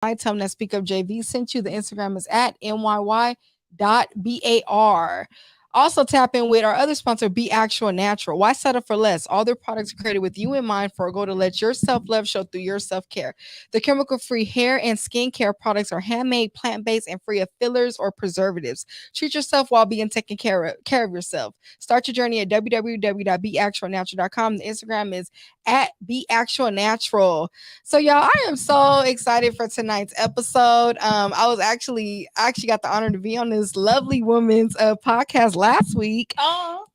I tell them that Speak Up JV sent you. The Instagram is at NYY.BAR. Also, tap in with our other sponsor, Be Actual Natural. Why settle for less? All their products are created with you in mind for a goal to let your self love show through your self care. The chemical free hair and skincare products are handmade, plant based, and free of fillers or preservatives. Treat yourself while being taken care of yourself. Start your journey at www.beactualnatural.com. The Instagram is at Be Actual Natural. So, y'all, I am so excited for tonight's episode. I actually got the honor to be on this lovely woman's podcast last week,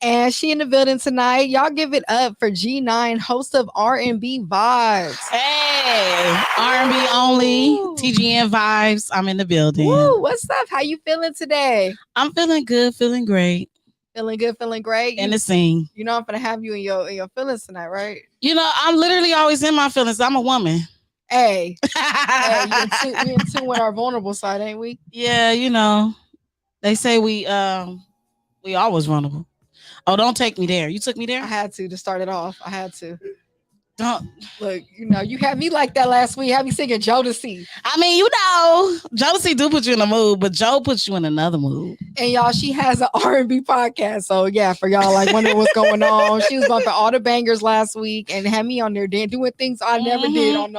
and she in the building tonight. Y'all give it up for G9, host of R&B Vibes. Hey, R&B only, TGN Vibes. I'm in the building. Woo, what's up? How you feeling today? I'm feeling good, feeling great. Feeling good, feeling great. And the scene. You know I'm gonna have you in your feelings tonight, right? You know, I'm literally always in my feelings. I'm a woman. Hey, you in tune with our vulnerable side, ain't we? Yeah, you know, they say we always vulnerable. Oh, don't take me there. You took me there? I had to start it off. I had to. Don't look, you had me like that last week. Had me singing Jodeci. I mean, you know, Jodeci do put you in a mood, but Joe puts you in another mood. And y'all, she has an R&B podcast. So yeah, for y'all like wondering what's going on, she was bumping all the bangers last week and had me on there doing things I never did on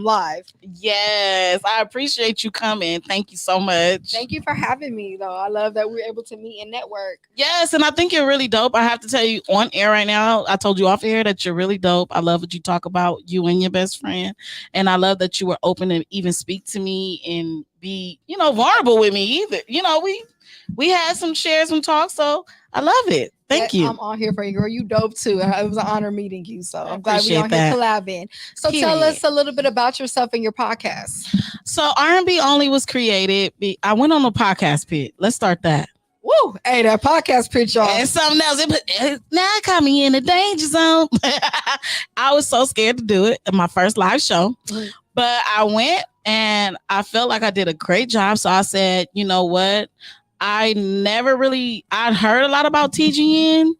live. Yes, I appreciate you coming. Thank you so much. Thank you for having me, though. I love that we're able to meet and network. Yes, and I think you're really dope. I have to tell you on air right now. I told you off air that you're really dope. I love what you talk about, you and your best friend. And I love that you were open to even speak to me and be, vulnerable with me either. We had some shares, some talks, so I love it. Thank you. I'm on here for you, girl. You dope too. It was an honor meeting you. So I'm glad we're on here collabing. So tell us a little bit about yourself and your podcast. So R&B Only was created. I went on a podcast pit. Let's start that. Woo! Hey, that podcast pitch, y'all. And something else. Now it caught me in the danger zone. I was so scared to do it in my first live show. Mm-hmm. But I went and I felt like I did a great job. So I said, you know what? I'd heard a lot about TGN,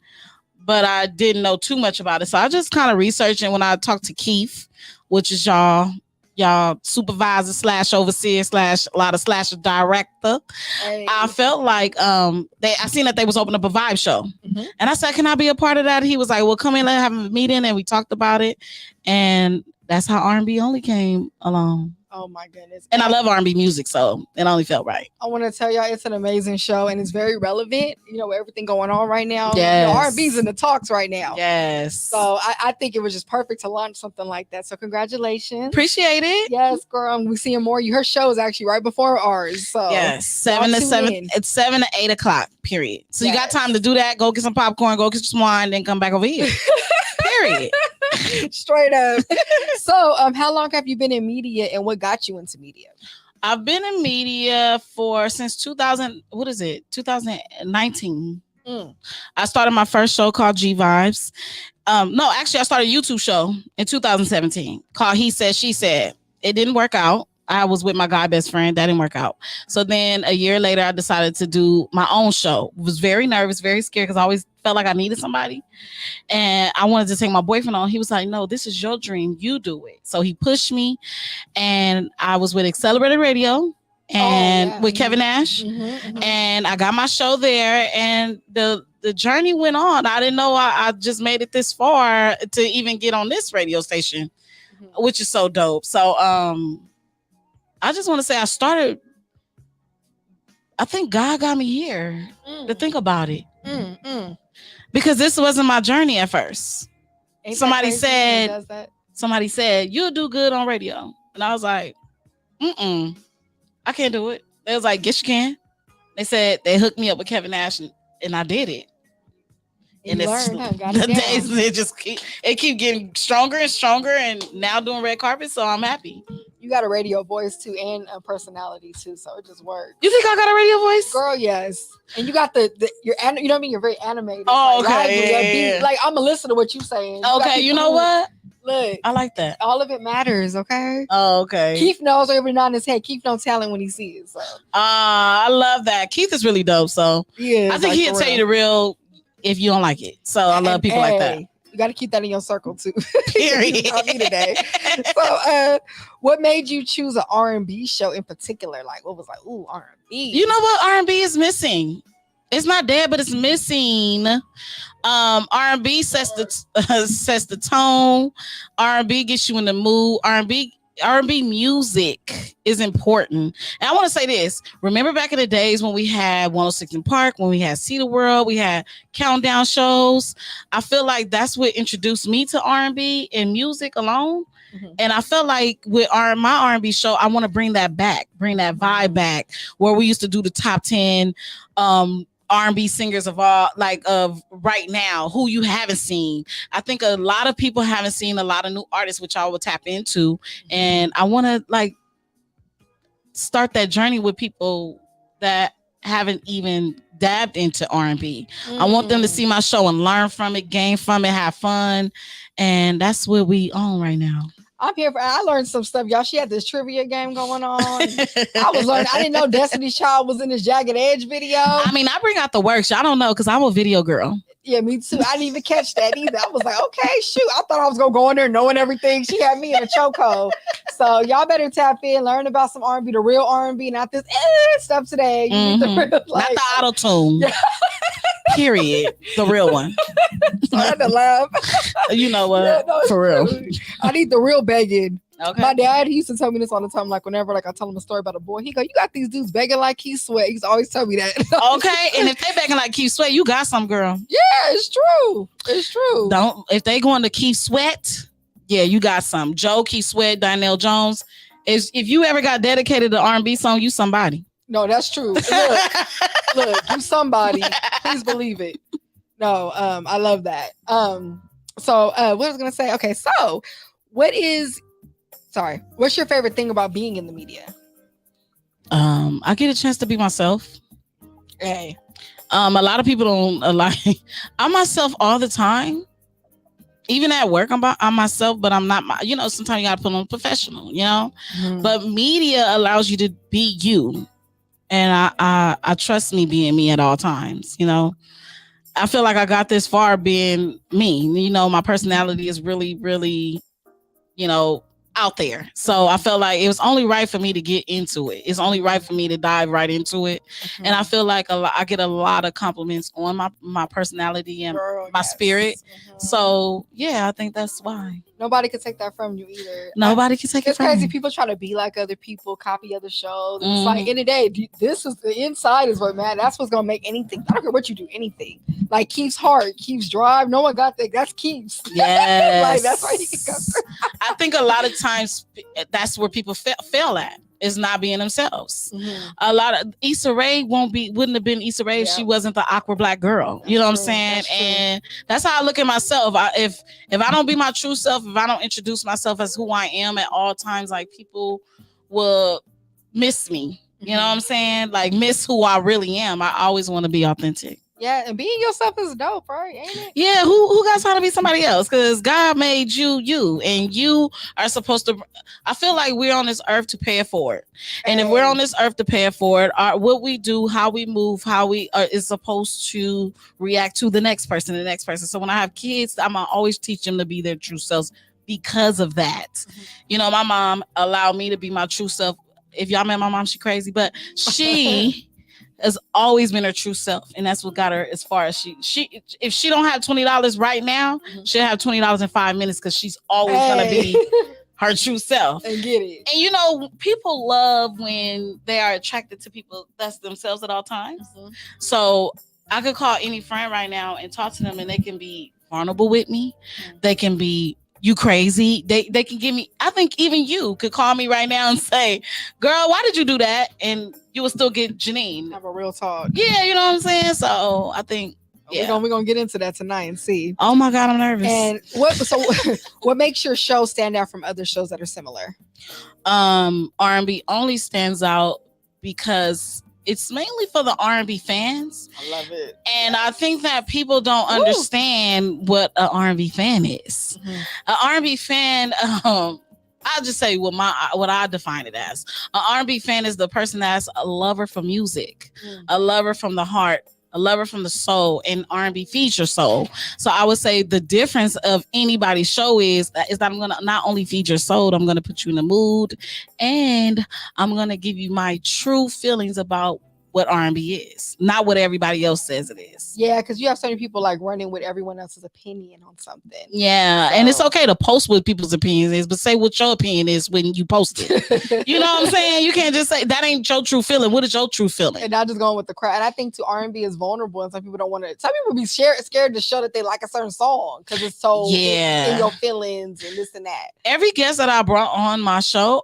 but I didn't know too much about it. So I just kind of researched. And when I talked to Keith, which is y'all supervisor / overseer / a lot of / director. Hey. I felt like I seen that they was opening up a vibe show. Mm-hmm. And I said, can I be a part of that? He was like, well, come in, let's have a meeting. And we talked about it. And that's how R&B Only came along. Oh my goodness. And I love R&B music, so it only felt right. I want to tell y'all it's an amazing show and it's very relevant, with everything going on right now. Yes. R&B's in the talks right now. Yes. So I think it was just perfect to launch something like that. So congratulations. Appreciate it. Yes, girl. We seeing more. Her show is actually right before ours. So yes, 7 to 7. It's 7 to 8 o'clock, period. So yes. You got time to do that. Go get some popcorn, go get some wine, then come back over here. Period. Straight up. So how long have you been in media and what got you into media? I've been in media since 2019. I started my first show called G Vibes. No, actually I started a YouTube show in 2017 called He Said, She Said. It didn't work out. I was with my guy best friend. That didn't work out. So then a year later, I decided to do my own show. Was very nervous, very scared because I always felt like I needed somebody. And I wanted to take my boyfriend on. He was like, no, this is your dream. You do it. So he pushed me. And I was with Accelerated Radio and with Kevin Nash. Mm-hmm, mm-hmm. And I got my show there. And the journey went on. I didn't know I just made it this far to even get on this radio station, mm-hmm. which is so dope. So, I just want to say I think God got me here to think about it. Because this wasn't my journey at first. Somebody said, you'll do good on radio. And I was like, I can't do it. They was like, yes, you can. They said they hooked me up with Kevin Nash and I did it. And the days it keep getting stronger and stronger and now doing red carpet. So I'm happy. You got a radio voice too and a personality too, so it just works. You think I got a radio voice? Girl, yes. And you got you're you know what I mean? You're very animated. Oh, okay. Yeah. Like I'm gonna listen to what you're saying. Okay, you know what? Look, I like that. All of it matters, okay? Oh, okay. Keith knows every nod in his head. Keith knows talent when he sees it. So I love that. Keith is really dope. So yeah, I think he'll tell you the real if you don't like it. So I love people like that. You got to keep that in your circle too. Period. You taught me today. So, what made you choose an R&B show in particular? Like, what was like, ooh, R&B? You know what R&B is missing? It's not dead, but it's missing. R&B sets the tone. R&B gets you in the mood. R&B music is important. And I want to say this. Remember back in the days when we had 106 in Park, when we had See the World, we had countdown shows. I feel like that's what introduced me to R&B and music alone. Mm-hmm. And I felt like with my R&B show, I want to bring that back, bring that vibe back, where we used to do the top 10 R&B singers of right now who you haven't seen. I think a lot of people haven't seen a lot of new artists, which I will tap into, and I want to like start that journey with people that haven't even dabbed into R&B. I want them to see my show and learn from it, gain from it, have fun, and that's what we on right now. I'm here for. I learned some stuff, y'all. She had this trivia game going on. I was learning. I didn't know Destiny's Child was in this Jagged Edge video. I mean, I bring out the works. I don't know because I'm a video girl. Yeah, me too. I didn't even catch that either. I was like, okay, shoot. I thought I was gonna go in there knowing everything. She had me in a chokehold. So y'all better tap in, learn about some R&B, the real R&B, not this stuff today. You need the real, not the auto tune. Period. The real one. So I had to laugh. You know what? Yeah, no, for real. I need the real begging. Okay. My dad, he used to tell me this all the time. Like whenever I tell him a story about a boy, he go, "You got these dudes begging like Keith Sweat." He's always tell me that. Okay, and if they begging like Keith Sweat, you got some, girl. Yeah, it's true. It's true. If they going to Keith Sweat, yeah, you got some. Joe, Keith Sweat, Donnell Jones. If you ever got dedicated to R&B song, you somebody. No, that's true. Look, you somebody. Please believe it. No, I love that. So what I was gonna say? Okay, so what's your favorite thing about being in the media? I get a chance to be myself. Hey. A lot of people don't like. I'm myself all the time. Even at work, I'm myself, but I'm not. Sometimes you gotta put on professional. But media allows you to be you, and I trust me being me at all times. I feel like I got this far being me. My personality is really, really, out there. So I felt like it was only right for me to get into it. It's only right for me to dive right into it. Mm-hmm. And I feel like I get a lot of compliments on my personality and my spirit. Mm-hmm. So yeah, I think that's why. Nobody can take that from you either. Nobody can take it from you. It's crazy. People try to be like other people, copy other shows. Mm-hmm. It's like, in the day, this is the inside is what, man, that's what's going to make anything. I don't care what you do, anything. Like Keith's heart, Keith's drive. No one got that. That's Keith's. Yes. Like, that's why he can come. I think a lot of times that's where people fail at. Is not being themselves. Mm-hmm. A lot of Issa Rae wouldn't have been Issa Rae if she wasn't the awkward black girl. You know what I'm saying? And that's how I look at myself. If I don't be my true self, if I don't introduce myself as who I am at all times, like people will miss me. You know what I'm saying? Like miss who I really am. I always want to be authentic. Yeah, and being yourself is dope, right? Ain't it? Yeah, who got time to be somebody else? Because God made you, and you are supposed to. I feel like we're on this earth to pay it forward, and if we're on this earth to pay it forward, what we do, how we move, how we is supposed to react to the next person. So when I have kids, I'm gonna always teach them to be their true selves because of that. Mm-hmm. My mom allowed me to be my true self. If y'all met my mom, she crazy, but she. Has always been her true self, and that's what got her as far as she if she don't have $20 right now, she'll have $20 in 5 minutes because she's always gonna be her true self and get it. And people love when they are attracted to people that's themselves at all times. So I could call any friend right now and talk to them, and they can be vulnerable with me. They can be you crazy. They can give me. I think even you could call me right now and say, "Girl, why did you do that?" And you will still get Janine. Have a real talk. Yeah, you know what I'm saying. So I think we're gonna get into that tonight and see. Oh my God, I'm nervous. And what makes your show stand out from other shows that are similar? R&B only stands out because it's mainly for the R&B fans. I love it. And I think that people don't understand what an R&B fan is. Mm-hmm. An R&B fan, I'll just say what I define it as. An R&B fan is the person that's a lover for music, a lover from the heart, a lover from the soul, and R&B feeds your soul. So I would say the difference of anybody's show is that I'm gonna not only feed your soul, I'm gonna put you in the mood, and I'm gonna give you my true feelings about what R&B is, not what everybody else says it is. Yeah, because you have so many people like running with everyone else's opinion on something. Yeah, and it's okay to post what people's opinions is, but say what your opinion is when you post it. You know what I'm saying? You can't just say that ain't your true feeling. What is your true feeling? And not just going with the crowd. And I think too, R&B is vulnerable, and some people don't want to. Some people be scared to show that they like a certain song because it's so in your feelings and this and that. Every guest that I brought on my show,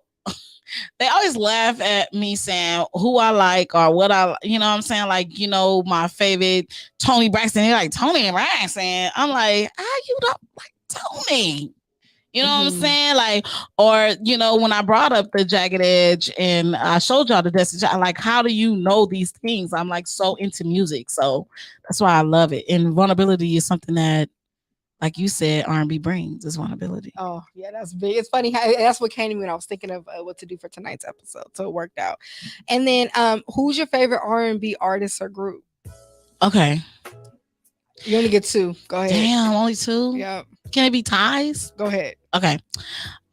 they always laugh at me saying who I like or what you know what I'm saying? Like, you know, my favorite Tony Braxton. They're like, Tony Braxton. I'm like, you don't like Tony. You know what I'm saying? Like, or, you know, when I brought up the Jagged Edge and I showed y'all the Destiny, like, how do you know these things? I'm like so into music. So that's why I love it. And vulnerability is something that, like you said, R&B brings is vulnerability. Oh, yeah, that's big. It's funny how that's what came to me when I was thinking of what to do for tonight's episode. So it worked out. And then who's your favorite R&B artist or group? Okay. You only get 2. Go ahead. Damn, only 2? Yep. Can it be ties? Go ahead. Okay.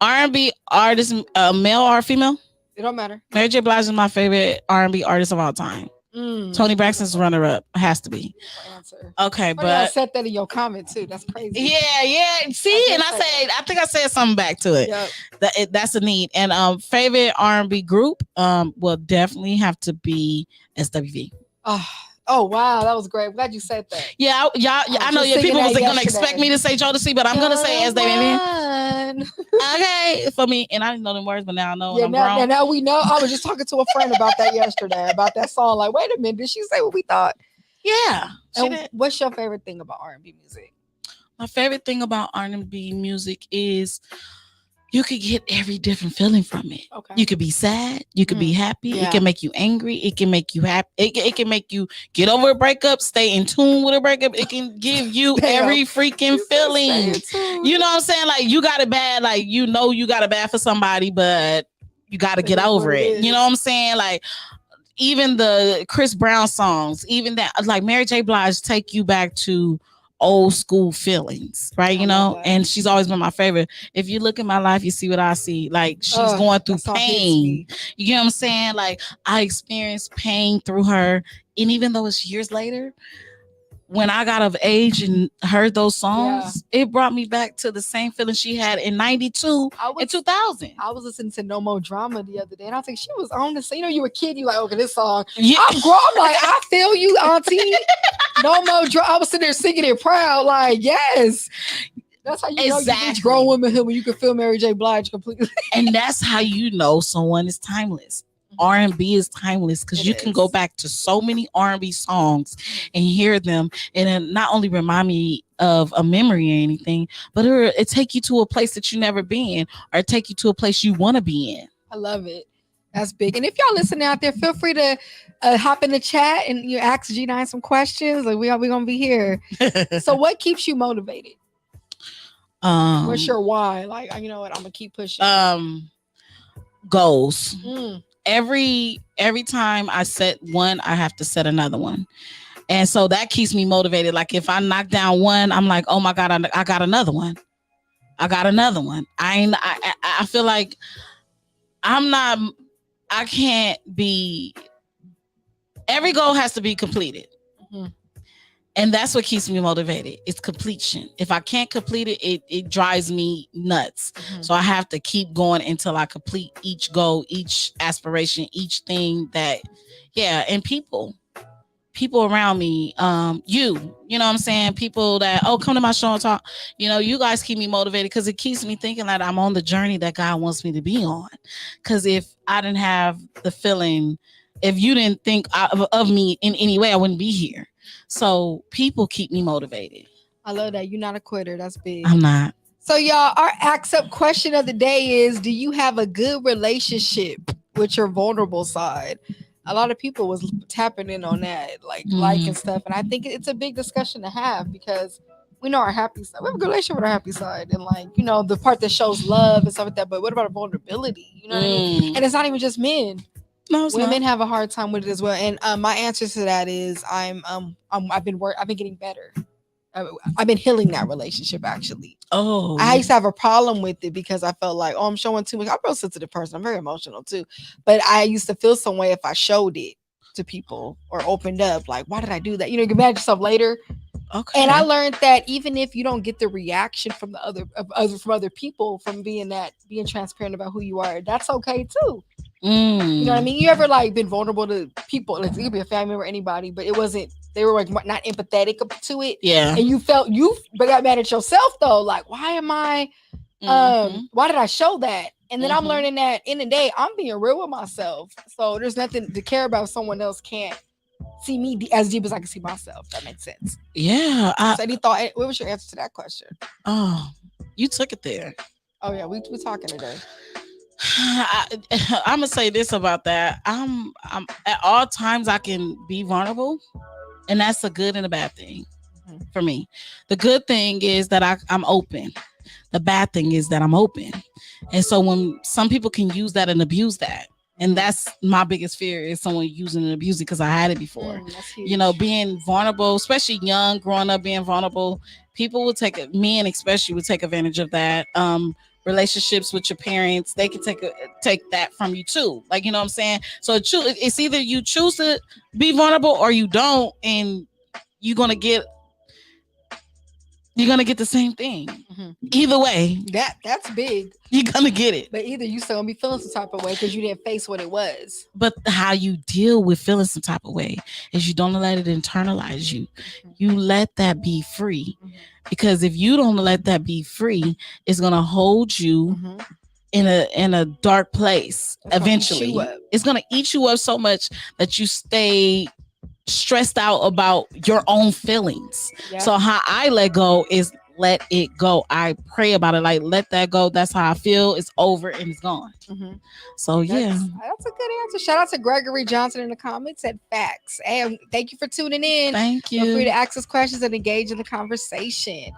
R&B artist, male or female? It don't matter. Mary J. Blige is my favorite R&B artist of all time. Tony Braxton's runner-up. Has to be. Answer. Okay, but I said that in your comment too. That's crazy. Yeah. See, and I think I said something back to it. Yep. That's a need. And favorite R&B group will definitely have to be SWV. Oh wow, that was great. I'm glad you said that. Yeah, y'all. I know your people wasn't gonna expect me to say Jodeci, but I'm gonna say SWV. Okay, for me, and I didn't know them words, but now I know. Yeah, now we know. I was just talking to a friend about that yesterday, about that song. Like, wait a minute, did she say what we thought? Yeah. What's your favorite thing about R&B music? My favorite thing about R&B music is you could get every different feeling from it. Okay. You could be sad. You could be happy. Yeah. It can make you angry. It can make you happy. It can make you get over a breakup, stay in tune with a breakup. It can give you every freaking feeling. You know what I'm saying? Like, you got it bad. Like, you know you got it bad for somebody, but you got to get over it. You know what I'm saying? Like, even the Chris Brown songs, even that, like Mary J. Blige, take you back to old school feelings, right? You know, and she's always been my favorite. If you look at my life, you see what I see. Like, she's going through pain. You know what I'm saying? Like, I experienced pain through her. And even though it's years later, when I got of age and heard those songs, it brought me back to the same feeling she had in 92 and 2000. I was listening to No More Drama the other day, and I was like, she was on this. You know, you were a kid, you like, okay, this song. Yeah. I'm like, I feel you, auntie. No More Drama. I was sitting there singing it proud, like, yes. That's how you know you reach grown womanhood when you can feel Mary J. Blige completely. And that's how you know someone is timeless. R&B is timeless because you can go back to so many R&B songs and hear them, and it not only remind me of a memory or anything, but it take you to a place that you never been, or take you to a place you want to be in. I love it. That's big. And if y'all listening out there, feel free to hop in the chat and you ask G9 some questions. Like, we're gonna be here. So what keeps you motivated? What's your why? Like, you know what, I'm gonna keep pushing. Goals. Every time I set one, I have to set another one. And so that keeps me motivated. Like, if I knock down one, I'm like, oh my God, I got another one. I got another one. I feel like I can't be, every goal has to be completed. And that's what keeps me motivated. It's completion. If I can't complete it, it drives me nuts. So I have to keep going until I complete each goal, each aspiration, each thing that, and people around me, you know what I'm saying? People that, come to my show and talk. You know, you guys keep me motivated because it keeps me thinking that I'm on the journey that God wants me to be on. Because if I didn't have the feeling, if you didn't think of me in any way, I wouldn't be here. So people keep me motivated. I love that. You're not a quitter. That's big. I'm not. So y'all, our ask up question of the day is, do you have a good relationship with your vulnerable side? A lot of people was tapping in on that, like and stuff. And I think it's a big discussion to have because we know our happy side. We have a good relationship with our happy side. And like, you know, the part that shows love and stuff like that. But what about a vulnerability? You know what I mean? And it's not even just men. No, it's not. Women have a hard time with it as well. And my answer to that is I've been getting better. I- I've been healing that relationship actually. Oh, I yeah. used to have a problem with it because I felt like, oh, I'm showing too much. I'm a real sensitive person. I'm very emotional too. But I used to feel some way if I showed it to people or opened up. Like, why did I do that? You know, you can mad yourself later. And I Okay. learned that even if you don't get the reaction from the other people from being transparent about who you are, that's okay too. You know what I Mm. mean? You ever like been vulnerable to people? Like, it could be a family member, anybody, but it wasn't. They were like not empathetic to it, Yeah. and but got mad at yourself though. Like, why am I? Mm-hmm. Why did I show that? And then I'm Mm-hmm. learning that in the day I'm being real with myself. So there's nothing to care about if someone else can't see me as deep as I can see myself. That makes sense. Yeah. So any thought? What was your answer to that question? Oh, you took it there. Oh yeah, we talking today. I'm gonna say this about that. I'm at all times I can be vulnerable, and that's a good and a bad thing Mhm. for me. The good thing is that I'm open. The bad thing is that I'm open, and so when some people can use that and abuse that, and that's my biggest fear is someone using and abusing because I had it before. That's You know, huge. being vulnerable, especially young, growing up being vulnerable, people will take it. Men especially would take advantage of that. Relationships with your parents, they can take that from you too. Like, you know what I'm saying? So it's either you choose to be vulnerable or you don't, and you're gonna get you're gonna get the same thing. Mhm. Either way, That's big. you're gonna get it. But either you still gonna be feeling some type of way because you didn't face what it was. But how you deal with feeling some type of way is you don't let it internalize you. You let that be free. Because if you don't let that be free, it's gonna hold you in a dark place. Eventually, it's gonna eat you up so much that you stay stressed out about your own feelings. Yeah. So how I let go is let it go. I pray about it, like let that go. That's how I feel. It's over and it's gone. So yeah, That's a good answer. Shout out to Gregory Johnson in the comments at Facts. And thank you for tuning in. thank Feel free to you. ask us questions and engage in the conversation.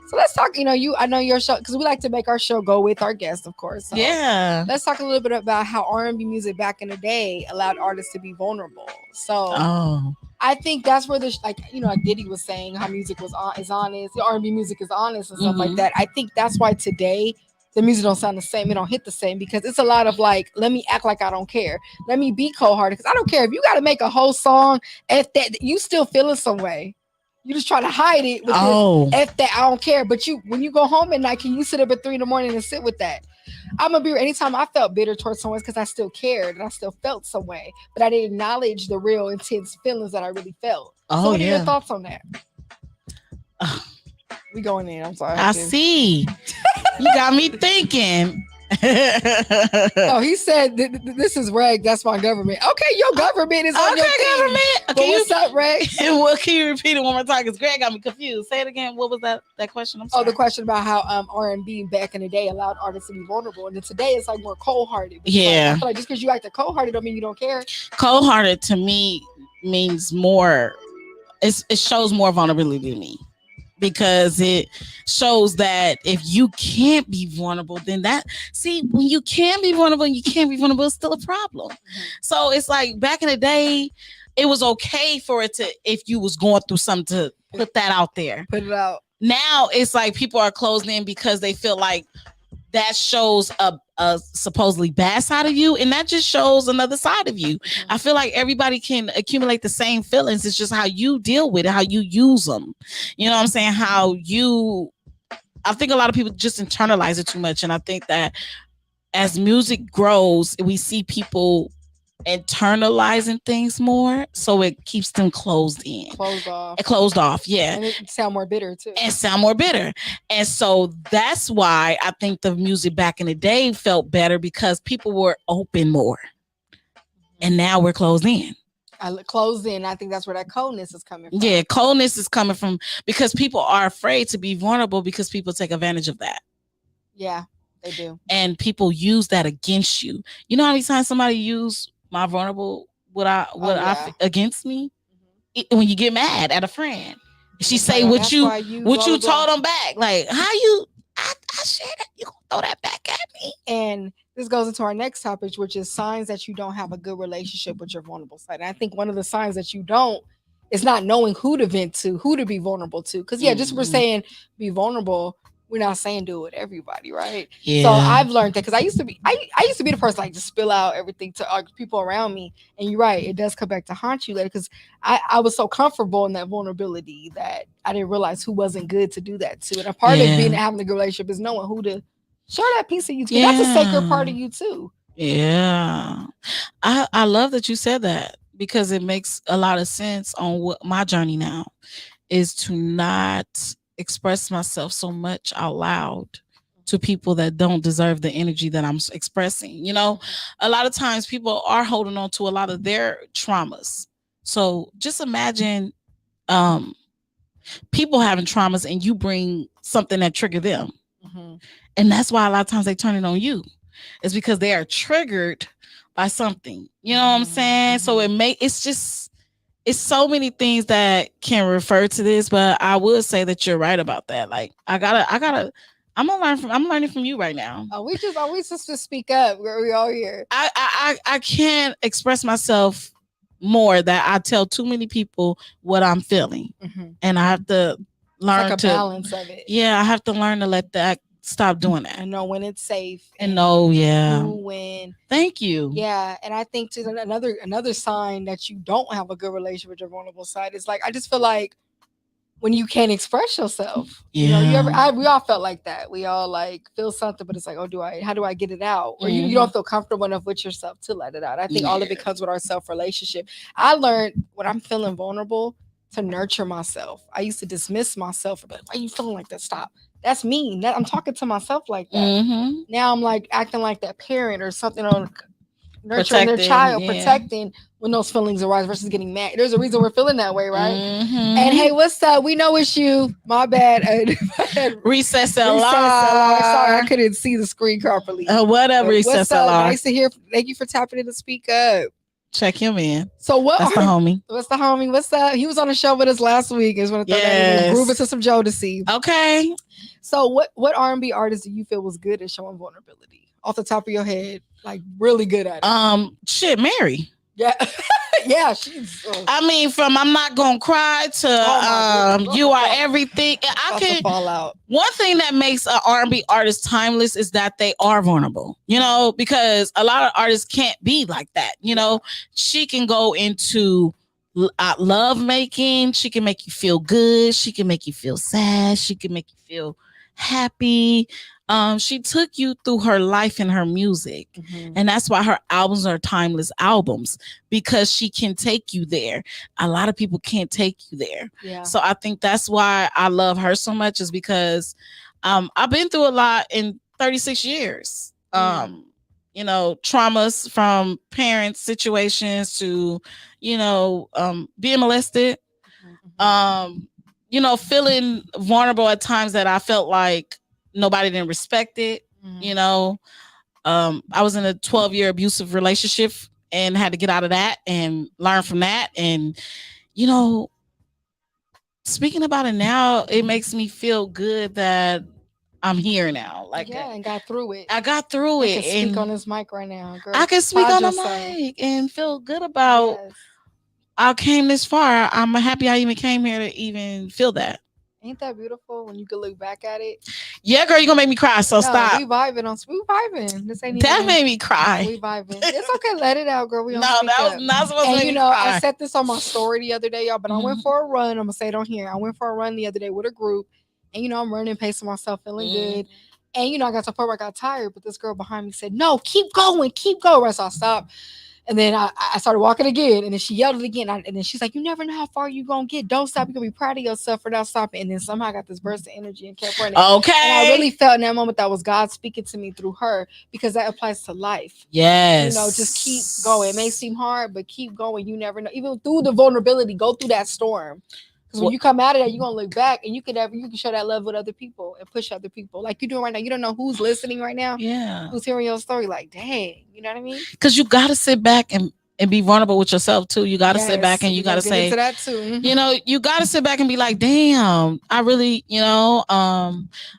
So let's talk. I know your show because we like to make our show go with our guests, of course. So Yeah. let's talk a little bit about how R&B music back in the day allowed artists to be vulnerable. So Oh. I think that's where like Diddy was saying how music is honest, the R&B music is honest and stuff like that. I think that's why today the music don't sound the same, it don't hit the same because it's a lot of like, let me act like I don't care, let me be cold-hearted because I don't care if you got to make a whole song if that you still feeling some way. You just try to hide it with this F that I don't care. But when you go home at night, can you sit up at 3 a.m. and sit with that? I'm gonna be anytime I felt bitter towards someone because I still cared and I still felt some way, but I didn't acknowledge the real intense feelings that I really felt. So what are your thoughts on that? We going in. I'm sorry. I see. You got me thinking. Oh, he said this is Reg. That's my government. Okay, your government is on your team. Government. Okay, what's up, Reg? What can you repeat it one more time? Because Greg got me confused. Say it again. What was that question? I'm sorry. Oh, the question about how R&B back in the day allowed artists to be vulnerable, and then today it's like more cold-hearted. Yeah, I feel like just because you acted cold-hearted don't mean you don't care. Cold-hearted to me means more. It shows more vulnerability to me. Because it shows that if you can't be vulnerable, then when you can be vulnerable and you can't be vulnerable, it's still a problem. So it's like back in the day, it was okay for it to, if you was going through something, to put that out there. Put it out. Now it's like people are closed in because they feel like that shows a supposedly bad side of you, and that just shows another side of you. I feel like everybody can accumulate the same feelings. It's just how you deal with it, how you use them. You know what I'm saying? I think a lot of people just internalize it too much, and I think that as music grows, we see people internalizing things more, so it keeps them closed off, yeah, and it sound more bitter too, and so that's why I think the music back in the day felt better, because people were open more, and now we're closed in. I think that's where that coldness is coming from. Yeah, coldness is coming from because people are afraid to be vulnerable because people take advantage of that. Yeah, they do, and people use that against you. You know how many times somebody use my vulnerable against me? When you get mad at a friend, she say what you told them back. Like, how you I shared that, you gonna throw that back at me? And this goes into our next topic, which is signs that you don't have a good relationship with your vulnerable side. And I think one of the signs that you don't is not knowing who to vent to, who to be vulnerable to. Because yeah, just we're Mhm. saying be vulnerable. We're not saying do it with everybody, right? So Yeah. I've learned that because I used to be the person like just spill out everything to people around me. And you're right, it does come back to haunt you later because I was so comfortable in that vulnerability that I didn't realize who wasn't good to do that to. And a part of being Yeah. having a good relationship is knowing who to show that piece of you because that's a sacred part Yeah. of you too. Yeah. I love that you said that because it makes a lot of sense on what my journey now is to not express myself so much out loud to people that don't deserve the energy that I'm expressing. You know, a lot of times people are holding on to a lot of their traumas. So just imagine um people having traumas and you bring something that trigger them. Mm-hmm. And that's why a lot of times they turn it on you. It's because they are triggered by something. You know what I'm saying? So it's so many things that can refer to this, but I would say that you're right about that. Like I'm learning from you right now. We just always just to speak up. We all here. I can't express myself more that I tell too many people what I'm feeling. Mm-hmm. And I have to learn like a to balance of it. Yeah, I have to learn to let that stop doing that. And know when it's safe. And know, yeah. Who, when. Thank you. Yeah, and I think too another sign that you don't have a good relationship with your vulnerable side is like I just feel like when you can't express yourself. Yeah. You know, we all felt like that. We all like feel something, but it's like, how do I get it out? Or you don't feel comfortable enough with yourself to let it out. I think all of it comes with our self relationship. I learned when I'm feeling vulnerable to nurture myself. I used to dismiss myself and be like, why are you feeling like that? Stop. That's mean. I'm talking to myself like that. Now I'm like acting like that parent or something on nurturing their child, protecting when those feelings arise versus getting mad. There's a reason we're feeling that way, right? And hey, what's up? We know it's you. My bad. Recess LR. Sorry, I couldn't see the screen properly. Whatever, what's Recess up? LR. Nice to hear. Thank you for tapping in to speak up. Check him in. So what? That's the homie. What's the homie? What's up? He was on the show with us last week. I just want to throw that in. Groove into some Jodeci. Okay. So what R&B artist do you feel was good at showing vulnerability off the top of your head? Like really good at it. Shit, Mary. Yeah. Yeah, she's I mean, from I'm Not Gonna Cry to You Are Everything. I can fall out. One thing that makes an R&B artist timeless is that they are vulnerable, you know, because a lot of artists can't be like that. You know, she can go into love making, she can make you feel good, she can make you feel sad, she can make you feel happy. She took you through her life and her music. And that's why her albums are timeless albums, because she can take you there. A lot of people can't take you there. Yeah. So I think that's why I love her so much, is because I've been through a lot in 36 years. You know, traumas from parents, situations to, you know, being molested. You know, feeling vulnerable at times that I felt like nobody didn't respect it. You know, I was in a 12-year abusive relationship and had to get out of that and learn from that. And, you know, speaking about it now, it makes me feel good that I'm here now. Like, and got through it. I got through it. I can speak on this mic right now, girl. I can speak on the mic and feel good about I came this far. I'm happy I even came here to even feel that. Ain't that beautiful when you can look back at it? Yeah, girl, you're gonna make me cry, so stop. We vibing. This ain't that made me cry. We vibing. It's okay, let it out, girl. We no, that was not supposed to make me cry. I said this on my story the other day, y'all, but I went for a run. I'm gonna say it on here. I went for a run the other day with a group, and you know, I'm running, pacing myself, feeling good. And you know, I got to the point where I got tired, but this girl behind me said, "No, keep going, keep going." Right, so I stopped. And then I started walking again, and then she yelled it again. And then she's like, "You never know how far you gonna get. Don't stop. You're gonna be proud of yourself for not stopping." And then somehow I got this burst of energy and kept running. Okay. And I really felt in that moment that was God speaking to me through her, because that applies to life. Yes. You know, just keep going. It may seem hard, but keep going. You never know. Even through the vulnerability, go through that storm. Because when you come out of that, you're gonna look back and you can share that love with other people and push other people like you're doing right now. You don't know who's listening right now. Yeah. Who's hearing your story? Like, dang, you know what I mean? Because you gotta sit back and and be vulnerable with yourself too. You got to sit back Yes, and you we're got gonna to get say, into that too. you know, you got to sit back and be like, damn, I really,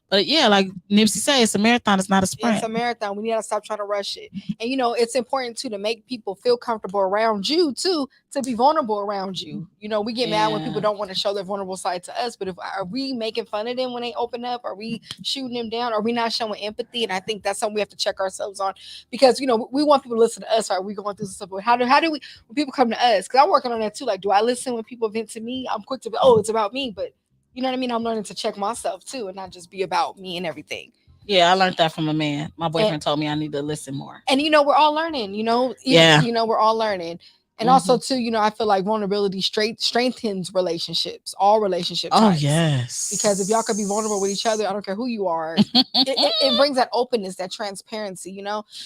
but yeah, like Nipsey said, it's a marathon, it's not a sprint. It's a marathon. We need to stop trying to rush it. And it's important too to make people feel comfortable around you too, to be vulnerable around you. We get mad when people Yeah. don't want to show their vulnerable side to us. But if are we making fun of them when they open up? Are we shooting them down? Are we not showing empathy? And I think that's something we have to check ourselves on because we want people to listen to us. Right? We going through some stuff. But how do we when people come to us? Because I'm working on that too. Like, do I listen when people vent to me? I'm quick to be, oh, it's about me, but you know what I mean? I'm learning to check myself too and not just be about me and everything. Yeah, I learned that from a man. My And, boyfriend told me I need to listen more. and we're all learning, Yeah. we're all learning. And also too, I feel like vulnerability strengthens relationships, all relationship Oh types. yes. Because if y'all could be vulnerable with each other, I don't care who you are, it brings that openness, that transparency.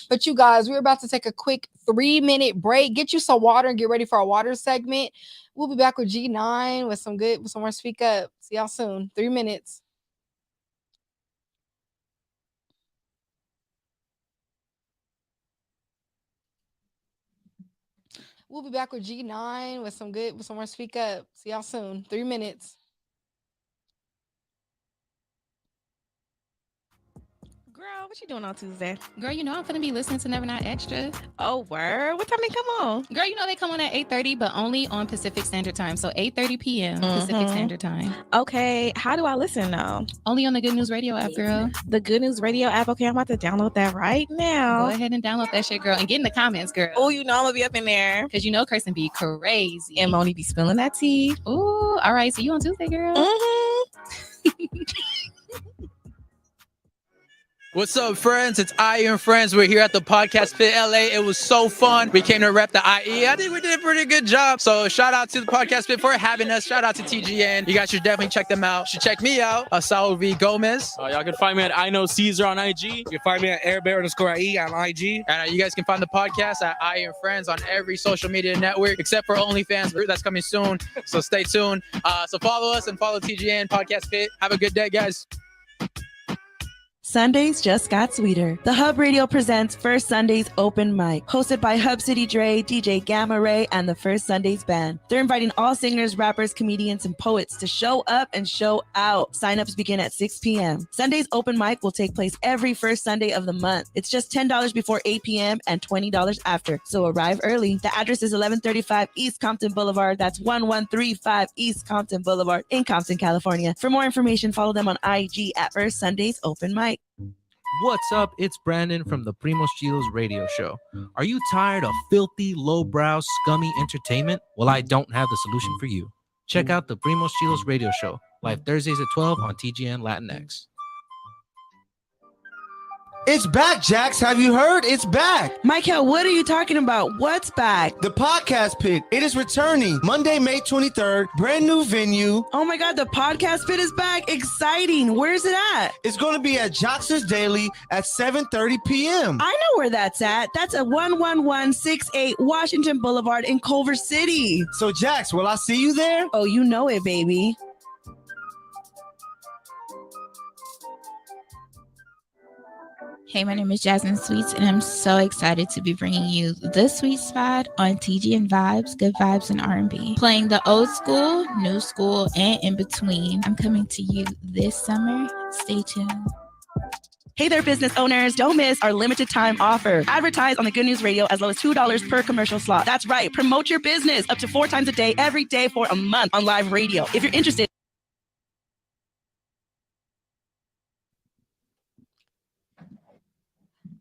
But you guys, we're about to take a quick 3-minute break. Get you some water and get ready for our water segment. We'll be back with G9 with some more Speak Up. See y'all soon. 3 minutes. We'll be back with G9 with some more Speak Up. See y'all soon. 3 minutes. Girl, what you doing on Tuesday? Girl, I'm finna be listening to Never Not Extra. Oh, word. What time they come on? Girl, they come on at 8:30, but only on Pacific Standard Time. So 8:30 p.m. Pacific Standard Time. Okay, how do I listen though? Only on the Good News Radio app, girl. The Good News Radio app. Okay, I'm about to download that right now. Go ahead and download that shit, girl, and get in the comments, girl. Oh, I'm gonna be up in there. Because Kirsten be crazy. And Moni be spilling that tea. Ooh, all right. See you on Tuesday, girl. What's up, friends? It's IE and Friends. We're here at the Podcast Pit LA. It was so fun. We came to rep the IE. I think we did a pretty good job. So shout out to the Podcast Pit for having us. Shout out to TGN. You guys should definitely check them out. You should check me out, Saul V. Gomez. Y'all can find me at I Know Caesar on IG. You can find me at airbear_IE on IG. And you guys can find the podcast at IE and Friends on every social media network except for OnlyFans. That's coming soon. So stay tuned. So follow us and follow TGN Podcast Pit. Have a good day, guys. Sundays just got sweeter. The Hub Radio presents First Sundays Open Mic, hosted by Hub City Dre, DJ Gamma Ray, and the First Sundays Band. They're inviting all singers, rappers, comedians, and poets to show up and show out. Sign-ups begin at 6 p.m. Sundays Open Mic will take place every first Sunday of the month. It's just $10 before 8 p.m. and $20 after, so arrive early. The address is 1135 East Compton Boulevard. That's 1135 East Compton Boulevard in Compton, California. For more information, follow them on IG at First Sundays Open Mic. What's up? It's Brandon from the Primos Chilos radio show. Are you tired of filthy, lowbrow, scummy entertainment? Well, I don't have the solution for you. Check out the Primos Chilos radio show, live Thursdays at 12 on TGN Latinx. It's back, Jax. Have you heard? It's back. Michael, what are you talking about? What's back? The Podcast Pit. It is returning Monday, May 23rd. Brand new venue. Oh my God, the Podcast Pit is back. Exciting. Where's it at? It's going to be at Joxer's Daily at 7:30 p.m. I know where that's at. That's at 11168 Washington Boulevard in Culver City. So, Jax, will I see you there? Oh, you know it, baby. Hey, my name is Jasmine Sweets, and I'm so excited to be bringing you The Sweet Spot on TGN Vybez, Good Vibes, and R&B. Playing the old school, new school, and in between. I'm coming to you this summer. Stay tuned. Hey there, business owners. Don't miss our limited time offer. Advertise on the Good News Radio as low as $2 per commercial slot. That's right. Promote your business up to 4 times a day, every day for a month on live radio. If you're interested,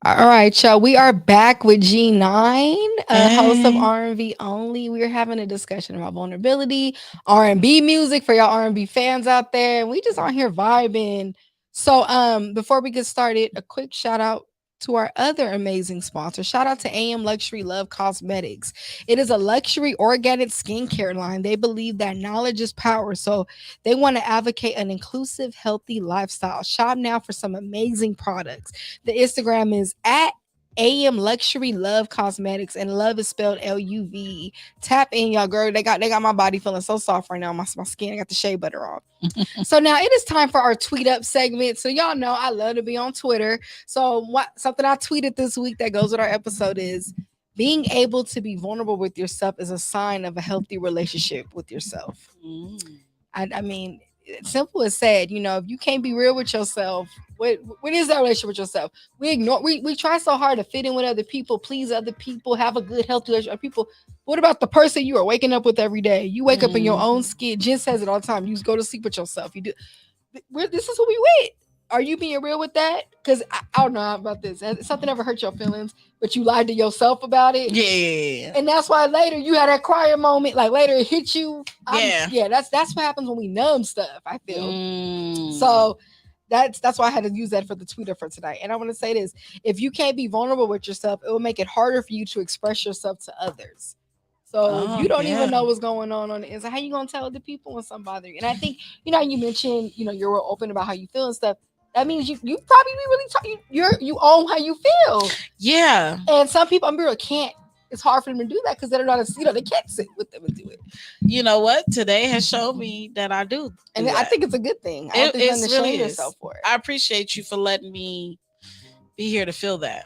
All right, y'all. We are back with G9, host of R&B Only. We're having a discussion about vulnerability, R&B music for y'all R&B fans out there. And we just on here vibing. So before we get started, a quick shout out to our other amazing sponsor. Shout out to AM Luxury Love Cosmetics. It is a luxury organic skincare line. They believe that knowledge is power. So they want to advocate an inclusive, healthy lifestyle. Shop now for some amazing products. The Instagram is at AM Luxury Love Cosmetics, and love is spelled L-U-V-E. Tap in, y'all, girl. They got my body feeling so soft right now. My skin, I got the shea butter on. So now it is time for our tweet up segment. So y'all know I love to be on Twitter. So something I tweeted this week that goes with our episode is Being able to be vulnerable with yourself is a sign of a healthy relationship with yourself. I mean, it's simple as said, you know, if you can't be real with yourself, what is that relationship with yourself? We try so hard to fit in with other people, please other people, have a good healthy relationship with people. What about the person you are waking up with every day? You wake up in your own skin. Jen says it all the time. You just go to sleep with yourself. You do. This is who we with. Are you being real with that? Because I don't know about this. Has something ever hurt your feelings, but you lied to yourself about it? Yeah. And that's why later you had that crying moment. Like later it hit you. Yeah. That's what happens when we numb stuff. I feel Mm. so. That's why I had to use that for the tweeter for tonight. And I want to say this: if you can't be vulnerable with yourself, it will make it harder for you to express yourself to others. So if you don't even know what's going on the inside, how you gonna tell the people when something bothers you? And I think you mentioned you're real open about how you feel and stuff. That means you probably be really you own how you feel. Yeah. And some people can't. It's hard for them to do that because they're not they can't sit with them and do it. You know what? Today has shown me that I do. And I think it's a good thing. I don't think It to really shame is. yourself for it. I appreciate you for letting me be here to feel that.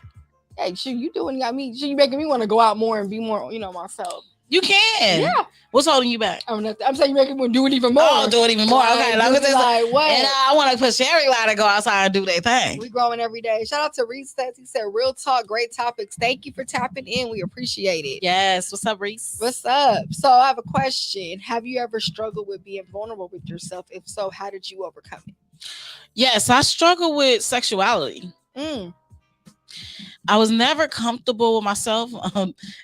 Hey, you doing? I mean, you making me want to go out more and be more, myself. You can. Yeah. What's holding you back? I'm saying you making me do it even more. Oh, do it even more. Okay. Like what? And I want to push everybody to go outside and do their thing. We growing every day. Shout out to Reese. He said, "Real talk, great topics. Thank you for tapping in. We appreciate it." Yes. What's up, Reese? What's up? So I have a question. Have you ever struggled with being vulnerable with yourself? If so, how did you overcome it? Yes, I struggle with sexuality. I was never comfortable with myself.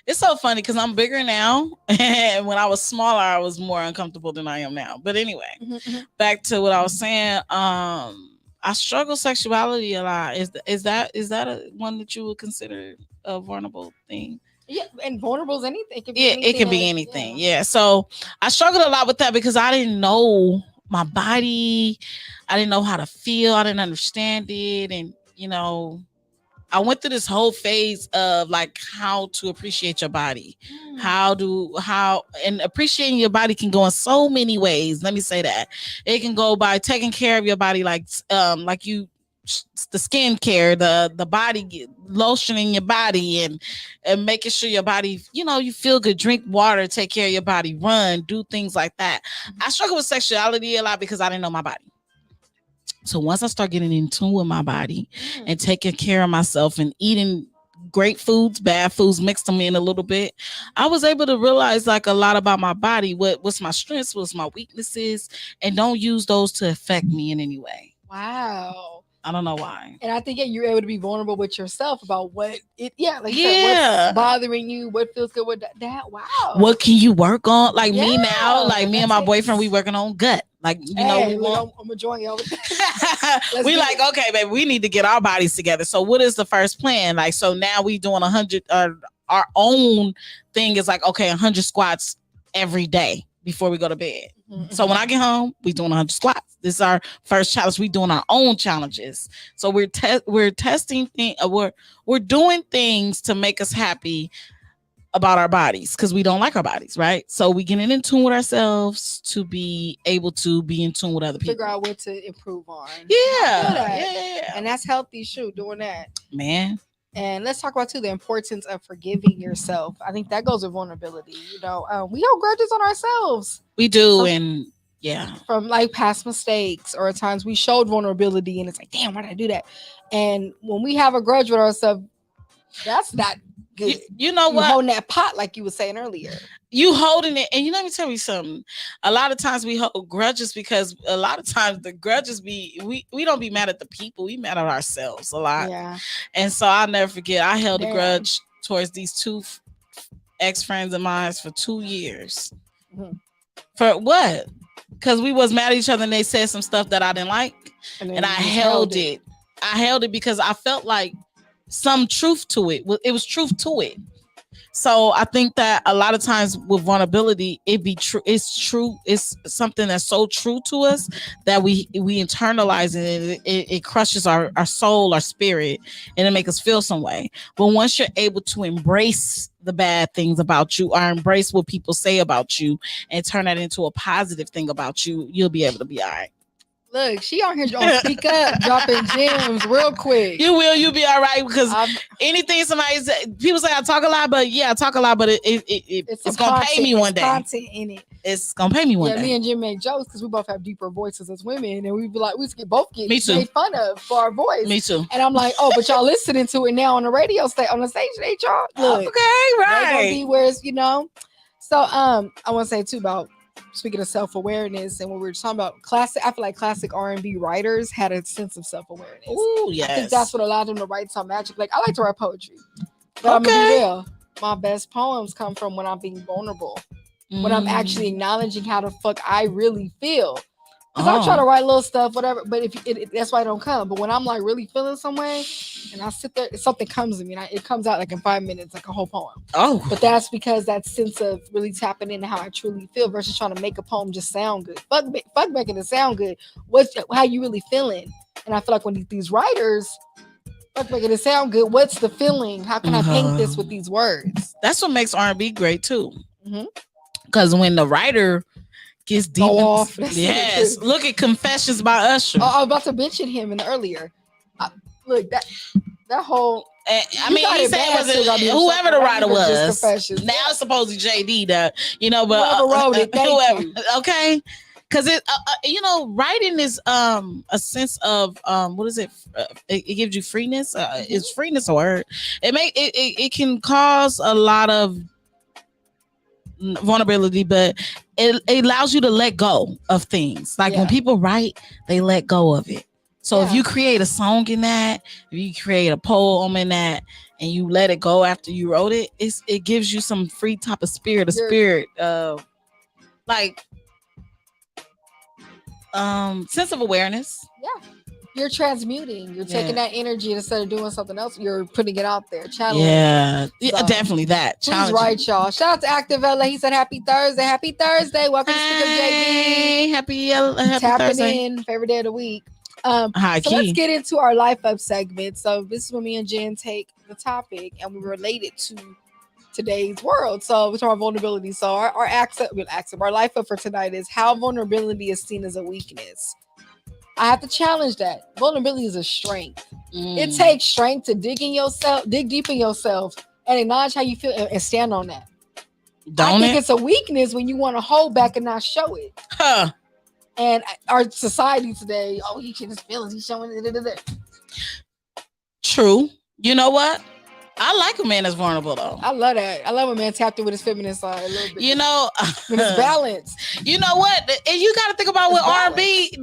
It's so funny because I'm bigger now, and when I was smaller, I was more uncomfortable than I am now. But anyway, back to what I was saying. I struggle sexuality a lot. Is that one that you would consider a vulnerable thing? Yeah, and vulnerable is anything. It can be anything. Yeah. So I struggled a lot with that because I didn't know my body. I didn't know how to feel. I didn't understand it, and I went through this whole phase of like how to appreciate your body, and appreciating your body can go in so many ways. Let me say that it can go by taking care of your body, like the skin care, the body lotioning your body and making sure your body, you feel good, drink water, take care of your body, run, do things like that. I struggle with sexuality a lot because I didn't know my body. So once I start getting in tune with my body and taking care of myself and eating great foods, bad foods, mixed them in a little bit, I was able to realize like a lot about my body, what's my strengths, what's my weaknesses, and don't use those to affect me in any way. Wow. I don't know why. And I think you're able to be vulnerable with yourself about what you said, what's bothering you, what feels good with that. Wow. What can you work on? Like me now, like me and my boyfriend, we working on gut. Like, I'm gonna join y'all with that. We like, okay, baby, we need to get our bodies together. So what is the first plan? Like, so now we doing 100, our own thing is like, okay, 100 squats every day before we go to bed. So when I get home, we doing 100 squats. This is our first challenge. We doing our own challenges. So we're testing things. We're doing things to make us happy about our bodies because we don't like our bodies, right? So we getting in tune with ourselves to be able to be in tune with other people. Figure out what to improve on. Yeah. And that's healthy. Doing that, man. And let's talk about too the importance of forgiving yourself. I think that goes with vulnerability. We hold grudges on ourselves. We do, and from like past mistakes or at times we showed vulnerability, and it's like, damn, why did I do that? And when we have a grudge with ourselves, that's not good. You know what? Holding that pot, like you were saying earlier. You holding it, and let me tell you something. A lot of times we hold grudges because a lot of times the grudges we don't be mad at the people, we mad at ourselves a lot. Yeah. And so I'll never forget. I held a grudge towards these two ex-friends of mine for 2 years. For what? Because we was mad at each other and they said some stuff that I didn't like, and I held it. I held it because I felt like some truth to it. It was truth to it. So I think that a lot of times with vulnerability, it be true. It's true. It's something that's so true to us that we internalize it. It crushes our soul, our spirit, and it makes us feel some way. But once you're able to embrace the bad things about you or embrace what people say about you and turn that into a positive thing about you, you'll be able to be all right. Look, she on here gonna speak up, dropping gems real quick. You'll be all right because I'm- anything somebody say, people say I talk a lot, but yeah, I talk a lot, but it's some gonna pay me one day. Content in it. It's gonna pay me one Yeah, day. me and Jim make jokes because we both have deeper voices as women, and we'd be like, we both get Me too. made fun of for our voice. Me too. And I'm like, oh, but y'all listening to it now on the radio on the stage, ain't y'all? Look, Okay, they gonna right. be where it's, So I want to say too about speaking of self-awareness and when we were talking about classic, I feel like classic R&B writers had a sense of self-awareness. Ooh, yes. I think that's what allowed them to write some magic. Like I like to write poetry, but I'm gonna be real. My best poems come from when I'm being vulnerable, when I'm actually acknowledging how the fuck I really feel. Because I try to write little stuff, whatever, but that's why I don't come. But when I'm like really feeling some way, and I sit there, something comes to me, and it comes out like in 5 minutes, like a whole poem. Oh, but that's because that sense of really tapping into how I truly feel versus trying to make a poem just sound good. Fuck making it sound good. How you really feeling? And I feel like when these writers, fuck making it sound good. What's the feeling? How can I paint this with these words? That's what makes R&B great too. Because when the writer gets deep off. Yes. Look at Confessions by Usher. I was about to mention him in the earlier. Look, that whole. I mean, he said it was whoever the writer was. Now it's supposedly JD, but whoever wrote it, whoever. Okay, because writing is a sense of what is it? It gives you freeness. Is freeness a word? It can cause a lot of vulnerability, but it allows you to let go of things. Like when people write, they let go of it. So if you create a song in that, if you create a poem in that, and you let it go after you wrote it, it gives you some free type of spirit, sense of awareness. Yeah. You're transmuting. You're taking that energy instead of doing something else. You're putting it out there. Channeling. Yeah, definitely that. Please write, y'all. Shout out to Active LA. He said, "Happy Thursday, happy Thursday. Welcome to Speak Up JB. Happy Tapping Thursday. in. Favorite day of the week." High so key. Let's get into our life up segment. So this is when me and Jen take the topic and we relate it to today's world. So with our vulnerability. So our life up for tonight is how vulnerability is seen as a weakness. I have to challenge that. Vulnerability is a strength. It takes strength to dig deep in yourself and acknowledge how you feel and stand on that. I think it's a weakness when you want to hold back and not show it. Huh. And our society today, he can his feelings, he's showing it. True. You know what? I like a man that's vulnerable though. I love that. I love a man tapped in with his feminine side a little bit. With his balance. You know what? And you got to think about with R&B.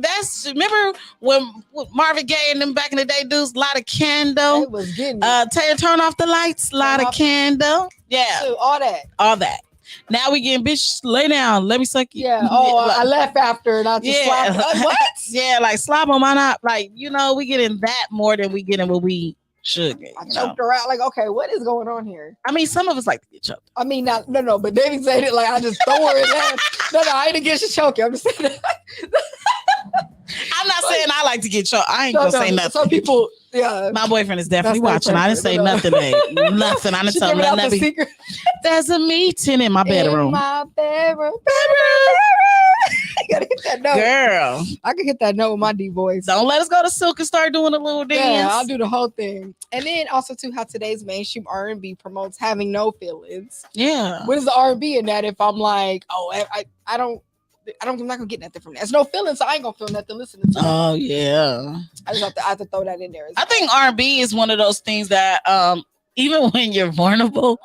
Remember when Marvin Gaye and them back in the day, dudes, a lot of candle. It was getting turn off the lights, a lot of candle. Yeah, too, all that. Now we getting bitch lay down. Let me suck you. Yeah. I left after and I just slapped. What? Yeah, like slap on my knot. Like we getting that more than we getting what we should get. I choked her out. Like, okay, what is going on here? I mean, some of us like to get choked. I mean, no. But David said it like I just throw her in there. No, I ain't against you choking. I'm just saying that. I'm not saying I like to get choked. I ain't gonna say nothing. Some people, yeah. My boyfriend is definitely watching. I didn't say nothing, babe. Nothing. I didn't tell him nothing. There's a meeting in my bedroom. In my bedroom. You gotta hit that note. Girl. I can hit that note with my deep voice. Don't let us go to Silk and start doing a little dance. Yeah, I'll do the whole thing. And then also too, how today's mainstream R&B promotes having no feelings. Yeah. What is the R&B in that? If I'm like, I'm not gonna get nothing from that. There's no feelings, so I ain't gonna feel nothing listening to it. Oh yeah. I have to throw that in there. I think R&B is one of those things that even when you're vulnerable,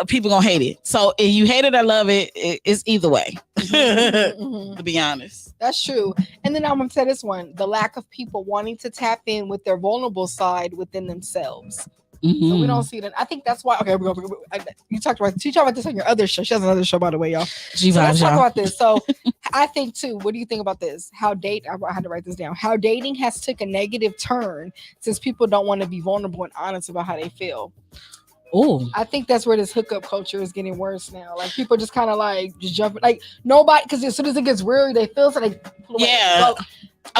people gonna hate it. So if you hate it or love it, it's either way. To be honest, that's true. And then I'm gonna say this one: the lack of people wanting to tap in with their vulnerable side within themselves. So we don't see that. I think that's why. Okay, you talked about this on your other show. She has another show, by the way, y'all. Let's talk about this. So I think too. What do you think about this? I had to write this down. How dating has took a negative turn since people don't want to be vulnerable and honest about how they feel. Oh, I think that's where this hookup culture is getting worse now. Like people just kind of like just jumping. Like nobody, because as soon as it gets weary, they feel so they pull away. Yeah. So,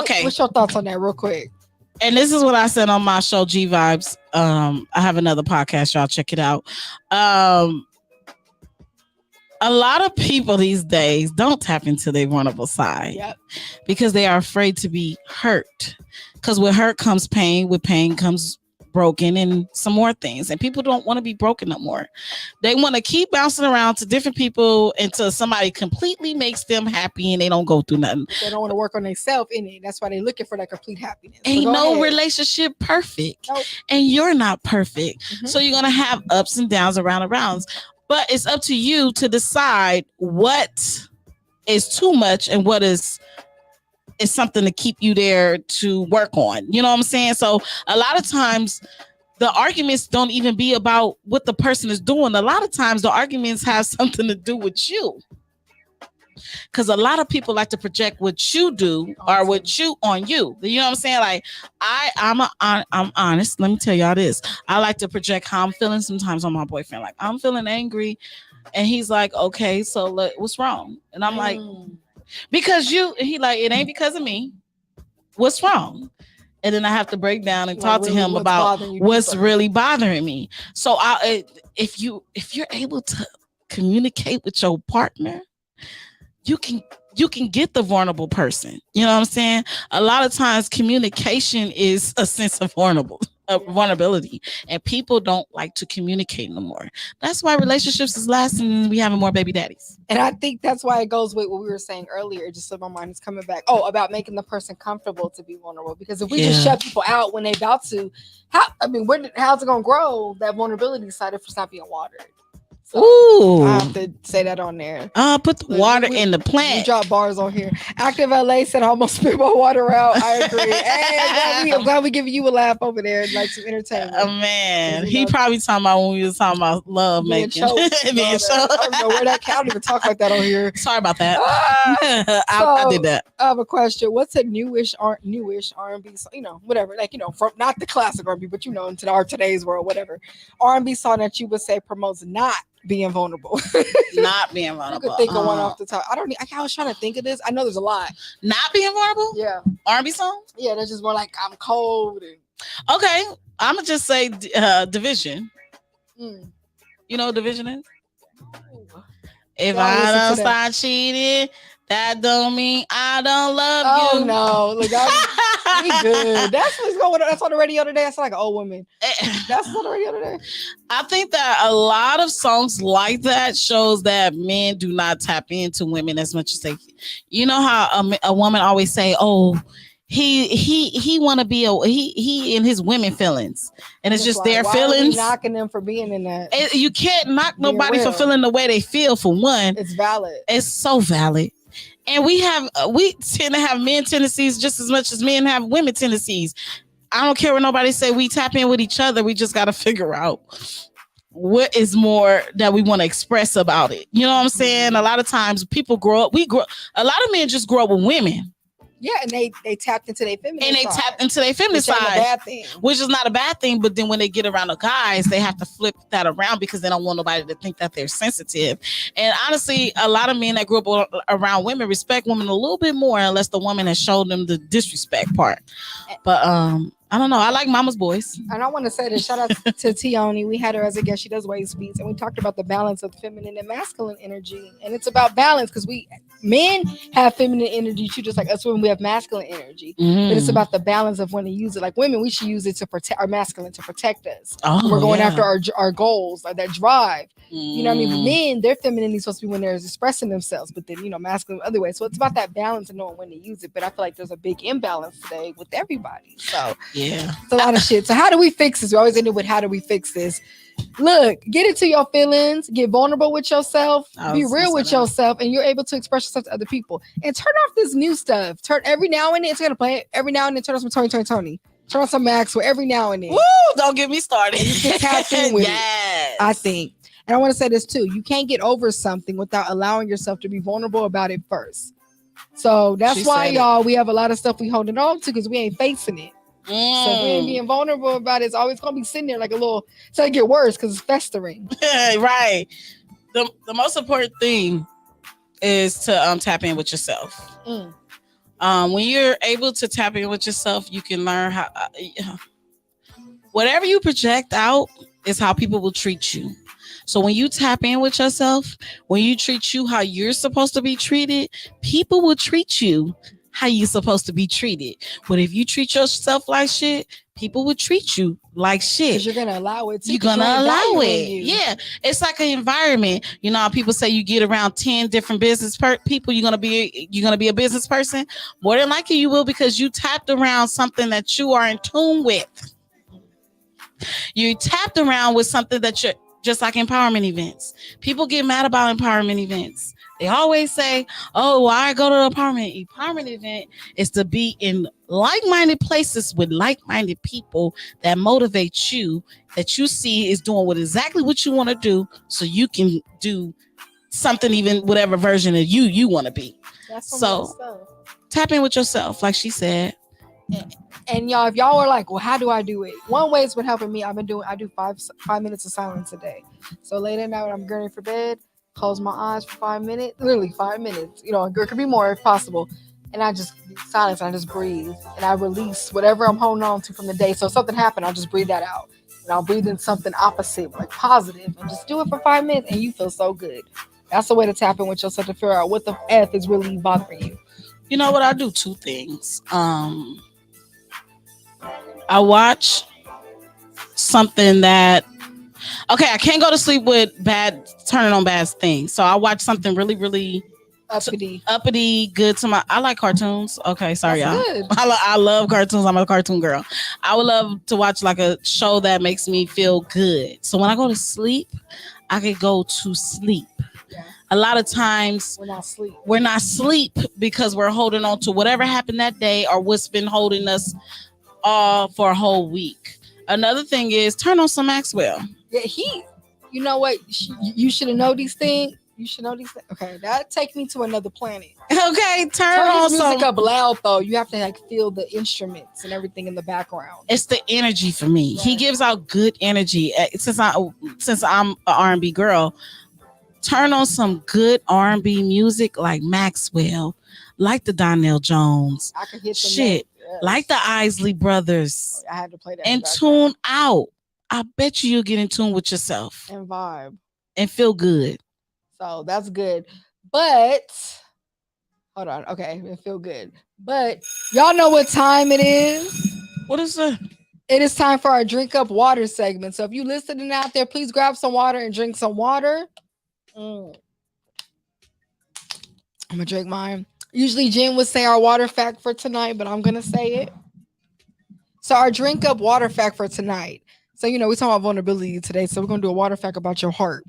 okay. What's your thoughts on that, real quick? And this is what I said on my show, G Vibes. I have another podcast, y'all check it out. A lot of people these days don't tap into their vulnerable side because they are afraid to be hurt. Because with hurt comes pain, with pain comes broken and some more things. And people don't want to be broken no more. They want to keep bouncing around to different people until somebody completely makes them happy and they don't go through nothing. They don't want to work on themselves in it. That's why they're looking for that complete happiness. Ain't no relationship perfect. Nope. And you're not perfect. So you're going to have ups and downs around. But it's up to you to decide what is too much and what is something to keep you there to work on. You know what I'm saying? So a lot of times the arguments don't even be about what the person is doing. A lot of times the arguments have something to do with you. Because a lot of people like to project what you do or what you on you. You know what I'm saying? Like I'm honest. Let me tell y'all this. I like to project how I'm feeling sometimes on my boyfriend. Like I'm feeling angry, and he's like, "Okay, so what's wrong?" And I'm like, "Because you." And he like, "It ain't because of me. What's wrong?" And then I have to break down and talk to him about what's really bothering me. So if you're able to communicate with your partner, you can get the vulnerable person. You know what I'm saying? A lot of times communication is a sense of vulnerability, and people don't like to communicate no more. That's why relationships is lasting and we having more baby daddies. And I think that's why it goes with what we were saying earlier. Just so my mind is coming back. Oh, about making the person comfortable to be vulnerable. Because if we just shut people out when they about to, how's it gonna grow? That vulnerability side if it's not being watered. So ooh, I have to say that on there. Put the water in the plant. We drop bars on here. Active LA said I almost spit my water out. I agree. Hey, I'm glad we giving you a laugh over there, like some entertainment. Oh man, he probably talking about when we was talking about love making. I don't know where that I don't even talk like that on here. Sorry about that. I did that. I have a question. What's a newish R&B song? Whatever. From not the classic R&B, but into our today's world, whatever. R&B song that you would say promotes not being vulnerable. Not being vulnerable. You could think of one off the top. I was trying to think of this. I know there's a lot. Not being vulnerable? Yeah. R&B song? Yeah, that's just more like I'm cold. Okay. I'm going to just say Division. You know what Division is? If I don't start cheating, that don't mean I don't love you. Oh no. Look, we good. That's what's going on. That's on the radio today. That's like an old woman. That's on the radio today. I think that a lot of songs like that shows that men do not tap into women as much as they. You know how a woman always say, "Oh, he want to be he in his women feelings," and it's just like, their why feelings. Are we knocking them for being in that. You can't knock nobody for feeling the way they feel. For one, it's valid. It's so valid. And we tend to have men tendencies just as much as men have women tendencies. I don't care what nobody say. We tap in with each other. We just got to figure out what is more that we want to express about it. You know what I'm saying? A lot of times people grow up. A lot of men just grow up with women. Yeah, and they tapped into their feminine and they side. tapped into their feminine Which ain't side, a bad thing. Which is not a bad thing. But then when they get around the guys, they have to flip that around because they don't want nobody to think that they're sensitive. And honestly, a lot of men that grew up around women respect women a little bit more unless the woman has showed them the disrespect part. But I don't know. I like Mama's Boys. And I want to say this. Shout out to Tioni. We had her as a guest. She does Waves Beats. And we talked about the balance of feminine and masculine energy. And it's about balance because men have feminine energy too, just like us women, we have masculine energy. But it's about the balance of when to use it. Like women, we should use it to protect our masculine, to protect us. We're going after our goals, like that drive. You know what I mean? But men, their femininity is supposed to be when they're expressing themselves, but then, masculine other way. So it's about that balance and knowing when to use it. But I feel like there's a big imbalance today with everybody. So it's a lot of shit. So how do we fix this? We always end it with how do we fix this? Look, get into your feelings, get vulnerable with yourself, be real with yourself, and you're able to express yourself to other people. And turn off this new stuff. Turn every now and then, it's gonna play it. Every now and then, turn on some Tony. Turn on some Maxwell every now and then. Woo! Don't get me started. You can tap in with it, I think. And I want to say this too. You can't get over something without allowing yourself to be vulnerable about it first. So that's why, y'all, we have a lot of stuff we holding on to because we ain't facing it. So if we ain't being vulnerable about it, it's always gonna be sitting there like a little. It's gonna get worse because it's festering. Right. The most important thing is to tap in with yourself. When you're able to tap in with yourself, you can learn how. Whatever you project out is how people will treat you. So when you tap in with yourself, when you treat you how you're supposed to be treated, people will treat you how you're supposed to be treated. But if you treat yourself like shit, people will treat you like shit. Because you're gonna allow it. You're gonna allow it. Yeah, it's like an environment. You know how people say you get around 10 different business people, you're gonna be a business person. More than likely you will, because you tapped around something that you are in tune with. You tapped around with something that you're just like empowerment events. People get mad about empowerment events. They always say, "Oh, why go to the empowerment event is to be in like-minded places with like-minded people that motivate you, that you see is doing exactly what you want to do, so you can do something, even whatever version of you want to be." That's so tap in with yourself, like she said. And y'all, if y'all are like, well, how do I do it? One way it's been helping me. I do 5 minutes of silence a day. So late at night when I'm getting for bed, close my eyes for 5 minutes, literally 5 minutes. You know, it could be more if possible. And I just silence, and I just breathe, and I release whatever I'm holding on to from the day. So if something happened, I'll just breathe that out, and I'll breathe in something opposite, like positive, and just do it for 5 minutes, and you feel so good. That's the way to tap in with yourself, to figure out what the F is really bothering you. You know what? I do two things. I watch something that, okay, I can't go to sleep with turning on bad things. So I watch something really, really uppity, good to my. I like cartoons. Okay, sorry, That's y'all. good. I love cartoons. I'm a cartoon girl. I would love to watch like a show that makes me feel good. So when I go to sleep, I could go to sleep. Yeah. A lot of times we're not asleep because we're holding on to whatever happened that day or what's been holding us for a whole week. Another thing is turn on some Maxwell. Yeah, you know what? You should have know these things. You should know these things. Okay, that take me to another planet. Okay, turn on his music up loud though. You have to like feel the instruments and everything in the background. It's the energy for me. He gives out good energy. Since I'm an R&B girl, turn on some good R&B music like Maxwell, like the Donnell Jones. I could hit shit. Yes. Like the Isley Brothers. I had to play that. And tune out. I bet you'll get in tune with yourself. And vibe. And feel good. So that's good. But hold on. Okay, it feel good. But y'all know what time it is? What is it? It is time for our Drink Up Water segment. So if you listening out there, please grab some water and drink some water. I'm gonna drink mine. Usually Jen would say our water fact for tonight, but I'm gonna say it. So our Drink Up Water fact for tonight. So we're talking about vulnerability today. So we're gonna do a water fact about your heart.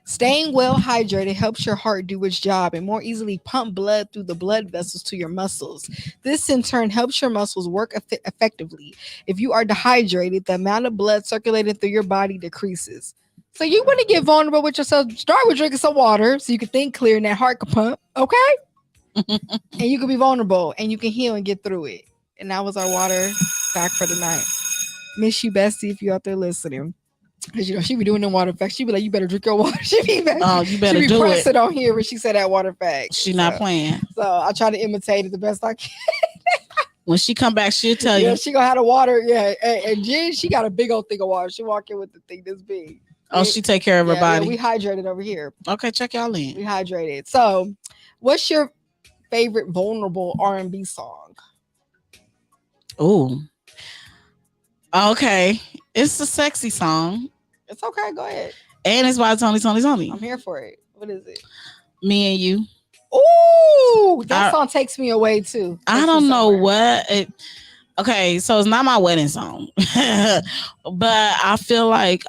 Staying well hydrated helps your heart do its job and more easily pump blood through the blood vessels to your muscles. This in turn helps your muscles work effectively. If you are dehydrated, the amount of blood circulating through your body decreases. So you want to get vulnerable with yourself, start with drinking some water so you can think clear and that heart can pump, okay? And you can be vulnerable and you can heal and get through it. And that was our water fact for tonight. Miss you, Bestie, if you're out there listening. Because she be doing them water facts. She be like, you better drink your water. She be you better she be do pressing it on here when she said that water fact. She not playing. So I try to imitate it the best I can. When she come back, she'll tell you. Yeah, she gonna have the water. Yeah, and Jen, she got a big old thing of water. She walk in with the thing this big. Oh, she take care of her body. Yeah, we hydrated over here. Okay, check y'all in. We hydrated. So, what's your favorite vulnerable R&B song? Oh, okay. It's a sexy song. It's okay. Go ahead. And it's by Tony. I'm here for it. What is it? Me and You. Ooh, that song takes me away too. I don't know what it. Okay, so it's not my wedding song, but I feel like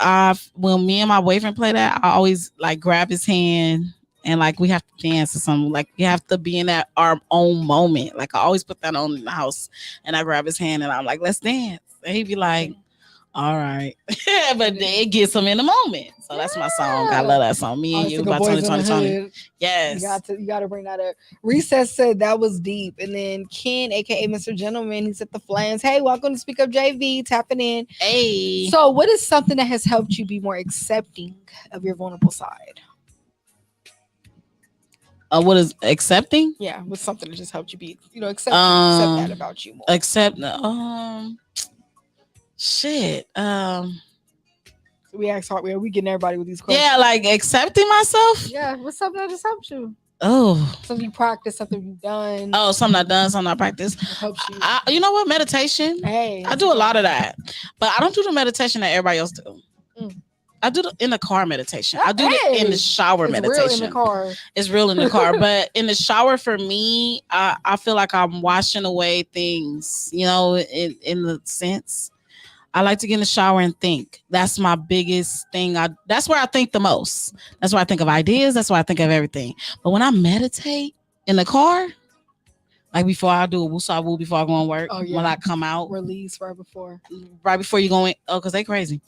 when me and my boyfriend play that, I always like grab his hand and like we have to dance or something. Like we have to be in that our own moment. Like I always put that on in the house, and I grab his hand and I'm like, let's dance. And he'd be like, all right, but it gets him in the moment. So that's my song. I love that song. Me and You by Tony. Yes, you got to bring that up. Recess said that was deep, and then Ken, aka Mr. Gentleman, he said the Flames. Hey, welcome to Speak Up JV. Tapping in. Hey. So, what is something that has helped you be more accepting of your vulnerable side? What is accepting? Yeah, what's something that just helped you be, accept that about you more. Shit. So We ask hard. We getting everybody with these questions. Yeah, like accepting myself. Yeah. What's something that just helps you? Oh, Something you practice, something you've done. oh, something I done, something I practice. That helps you. You know what? Meditation. Hey, I do a lot of that, but I don't do the meditation that everybody else do. Mm. I do in the car meditation. I do it in the shower It's meditation. real in the car. It's real in the car, but in the shower for me, I feel like I'm washing away things. You know, in the sense. I like to get in the shower and think. That's my biggest thing. That's where I think the most. That's where I think of ideas. That's where I think of everything. But when I meditate in the car, like before I do a woo-saw-woo before I go on work, when I come out, release right before you go in. Oh, because they crazy.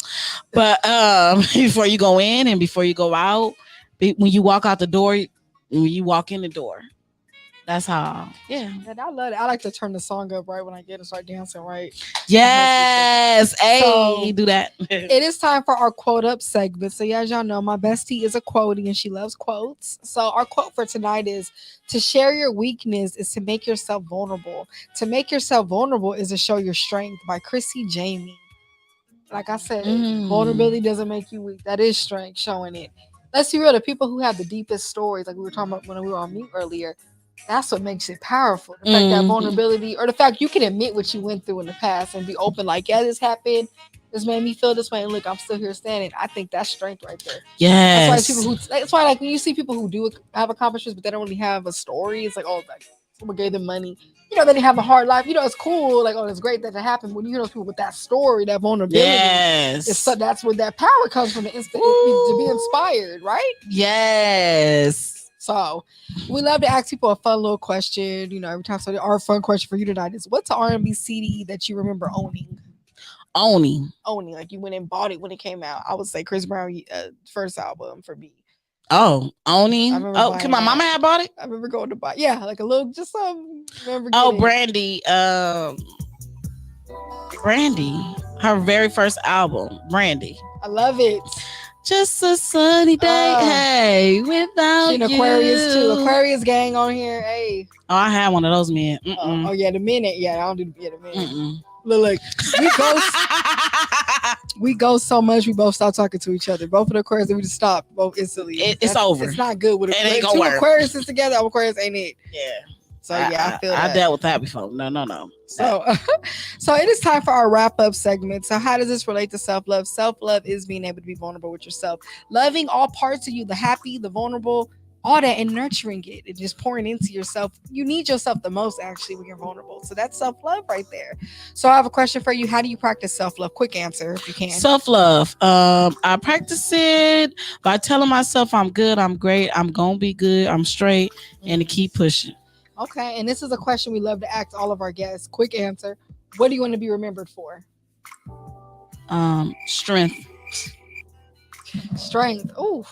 But before you go in and before you go out, when you walk out the door, when you walk in the door, that's how. Yeah. And I love it. I like to turn the song up right when I get and start dancing right. Yes. Hey, So, do that. It is time for our quote up segment. So, yeah, as y'all know, my bestie is a quotie and she loves quotes. So, our quote for tonight is to share your weakness is to make yourself vulnerable. To make yourself vulnerable is to show your strength by Chrissy Jamie. Like I said, vulnerability doesn't make you weak. That is strength, showing it. Let's be real. The people who have the deepest stories, like we were talking about when we were on mute earlier, that's what makes it powerful. The fact that vulnerability, or the fact you can admit what you went through in the past and be open, like, yeah, this happened. This made me feel this way. And look, I'm still here standing. I think that's strength right there. Yes. That's why like when you see people who do have accomplishments, but they don't really have a story, it's like, oh, like someone gave them money. You know, they didn't have a hard life. You know, it's cool. Like, oh, it's great that happened. When you hear those people with that story, that vulnerability, that's where that power comes from. The instant to be inspired, right? Yes. So we love to ask people a fun little question, you know, every time. So our fun question for you tonight is, what's an R&B CD that you remember owning? Owning, like you went and bought it when it came out. I would say Chris Brown first album for me. Oh, owning. Oh, because my mama had bought it. I remember going to buy, like a little, just some. Brandy. Brandy, her very first album, Brandy. I love it. Just a sunny day, hey, without you. Aquarius too. Aquarius gang on here, hey. Oh, I had one of those men. Oh yeah, the minute. Yeah, I don't do the minute. Look, we go so much. We both stop talking to each other. Both of the Aquarius, we just stop both instantly. It's over. It's not good with it. Two Aquarius together. Aquarius ain't it? Yeah. So I feel that. I dealt with that before. No. So it is time for our wrap up segment. So how does this relate to self-love? Self-love is being able to be vulnerable with yourself, loving all parts of you, the happy, the vulnerable, all that, and nurturing it and just pouring into yourself. You need yourself the most actually when you're vulnerable. So that's self-love right there. So I have a question for you. How do you practice self-love? Quick answer if you can. Self-love. I practice it by telling myself I'm good, I'm great, I'm gonna be good, I'm straight, and to keep pushing. Okay, and this is a question we love to ask all of our guests. Quick answer. What do you want to be remembered for? Strength. Ooh.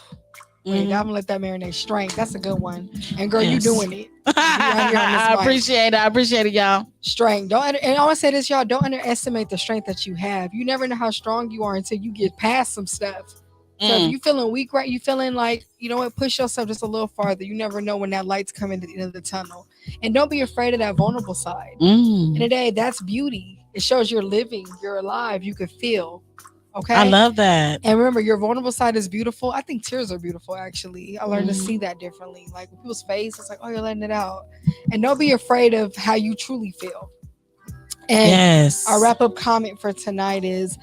I'm gonna let that marinate. Strength. That's a good one. And girl, you doing it. I appreciate it, y'all. Strength. And I want to say this, y'all. Don't underestimate the strength that you have. You never know how strong you are until you get past some stuff. So if you feeling weak, right? You feeling like, you know what, push yourself just a little farther. You never know when that light's coming to the end of the tunnel. And don't be afraid of that vulnerable side. And today, that's beauty. It shows you're living, you're alive, you can feel. Okay. I love that. And remember, your vulnerable side is beautiful. I think tears are beautiful, actually. I learned to see that differently. Like with people's face, it's like, oh, you're letting it out. And don't be afraid of how you truly feel. And our wrap up comment for tonight is,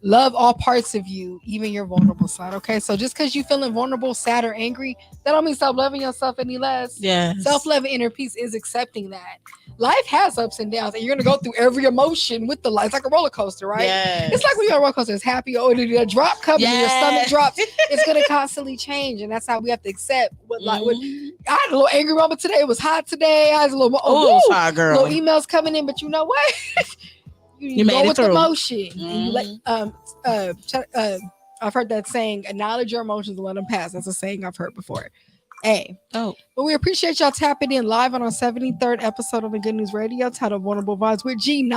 love all parts of you, even your vulnerable side. Okay, so just because you feeling vulnerable, sad, or angry, that don't mean stop loving yourself any less. Self-love and inner peace is accepting that life has ups and downs, and you're gonna go through every emotion with the life. It's like a roller coaster, right? It's like when you're on a roller coaster, it's happy. Oh, the drop comes, and your stomach drops. It's gonna constantly change, and that's how we have to accept what I had a little angry moment today. It was hot today. I was a little hot girl. Little emails coming in, but you know what? You go with the motion. And you let, I've heard that saying, acknowledge your emotions and let them pass. That's a saying I've heard before. But we appreciate y'all tapping in live on our 73rd episode of the Good News Radio titled Vulnerable Vibes with G9.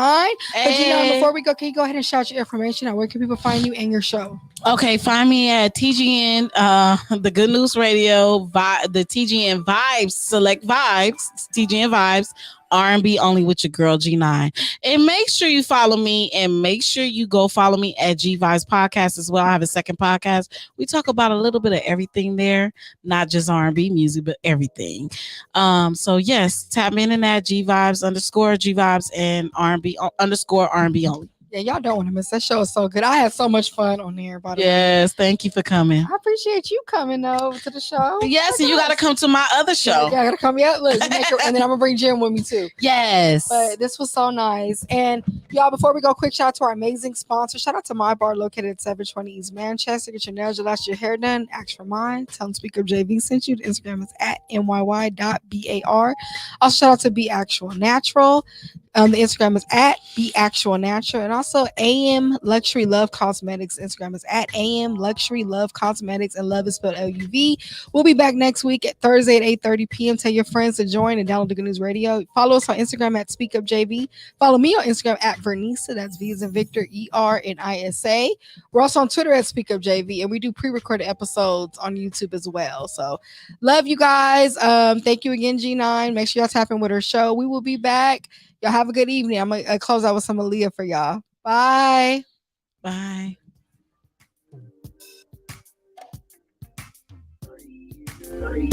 But G9, before we go, can you go ahead and shout your information out? Where can people find you and your show? Okay, find me at TGN, the Good News Radio, the TGN Vibes, Select Vibes, TGN Vibes R&B only with your girl G9. And make sure you follow me, and make sure you go follow me at G Vibes Podcast as well. I have a second podcast. We talk about a little bit of everything there, not just R&B music, but everything. So yes, tap in that G Vibes and R&B underscore R&B only. Yeah, y'all don't want to miss that show. Is so good. I had so much fun on there. By the way, Yes, thank you for coming. I appreciate you coming over to the show. Yes, and you got to come to my other show. Yeah, I gotta come. Yeah, look, and then I'm gonna bring Jim with me too. Yes. But this was so nice. And y'all, before we go, quick shout out to our amazing sponsor. Shout out to My Bar, located at 720 East Manchester. Get your nails, your lashes, your hair done. Ask for mine. Tell them Speak Up JV sent you. The Instagram is at nyy.bar. Also, shout out to Be Actual Natural. The Instagram is at Be Actual Natural. And also AM Luxury Love Cosmetics. Instagram is at AM Luxury Love Cosmetics. And love is spelled L-U-V. We'll be back next week at Thursday at 8:30 p.m. Tell your friends to join and download the Good News Radio. Follow us on Instagram at Speak Up JV. Follow me on Instagram at Vernisa. That's V as in Victor, ERNISA. We're also on Twitter at Speak Up JV. And we do pre-recorded episodes on YouTube as well. So love you guys. Thank you again, G9. Make sure y'all tap in with her show. We will be back. Y'all have a good evening. I'm going to close out with some Aaliyah for y'all. Bye. Bye. Three.